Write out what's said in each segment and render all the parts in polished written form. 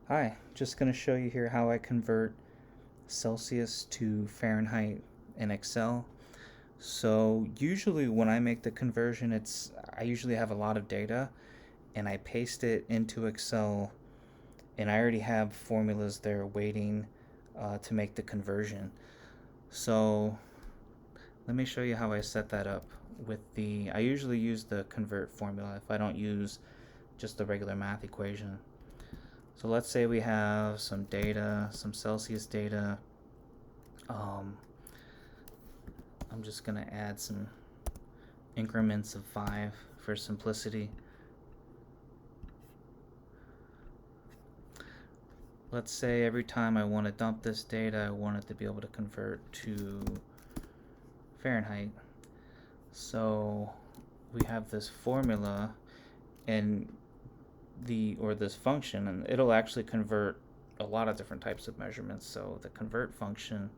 Hi, just going to show you here how I convert Celsius to Fahrenheit in Excel. So usually when I make the conversion, I usually have a lot of data and I paste it into Excel, and I already have formulas there waiting to make the conversion. So let me show you how I set that up I usually use the convert formula if I don't use just the regular math equation. So let's say we have some data, some Celsius data. I'm just going to add some increments of 5 for simplicity. Let's say every time I want to dump this data, I want it to be able to convert to Fahrenheit. So we have this formula and this function, and it'll actually convert a lot of different types of measurements. So the convert function,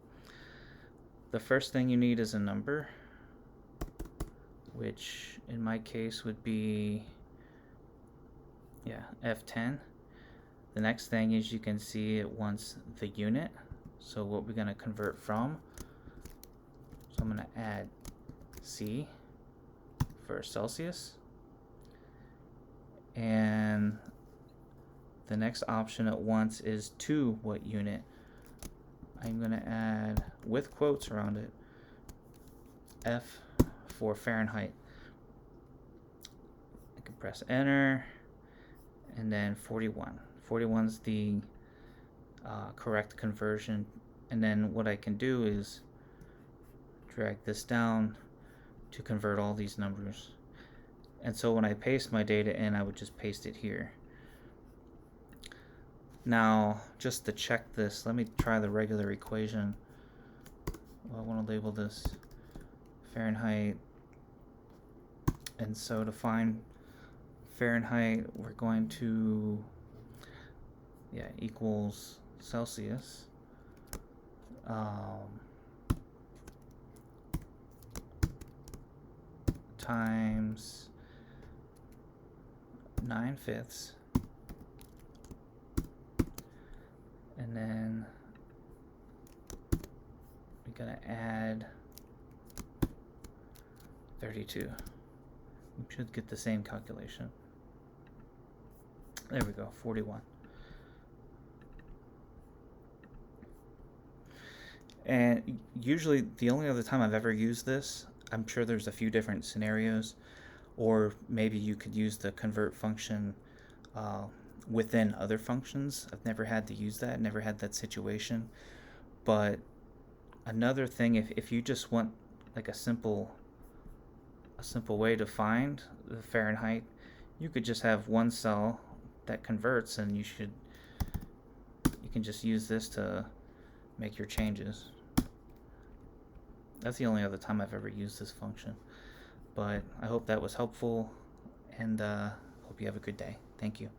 the first thing you need is a number, which in my case would be F10. The next thing is, you can see it wants the unit, so what we're going to convert from. So I'm going to add C for Celsius, and the next option it wants is to what unit. I'm going to add, with quotes around it, F for Fahrenheit. I can press enter, and then 41. 41 is the correct conversion, and then what I can do is drag this down to convert all these numbers. And so when I paste my data in, I would just paste it here. Now, just to check this, let me try the regular equation. Well, I want to label this Fahrenheit, and so to find Fahrenheit, we're going to equals Celsius times 9/5, and then we're gonna add 32. We should get the same calculation. There we go, 41. And usually the only other time I've ever used this, I'm sure there's a few different scenarios, or maybe you could use the convert function within other functions. I've never had to use that, never had that situation. But another thing, if you just want like a simple way to find the Fahrenheit, you could just have one cell that converts, and you can just use this to make your changes. That's the only other time I've ever used this function. But I hope that was helpful, and hope you have a good day. Thank you.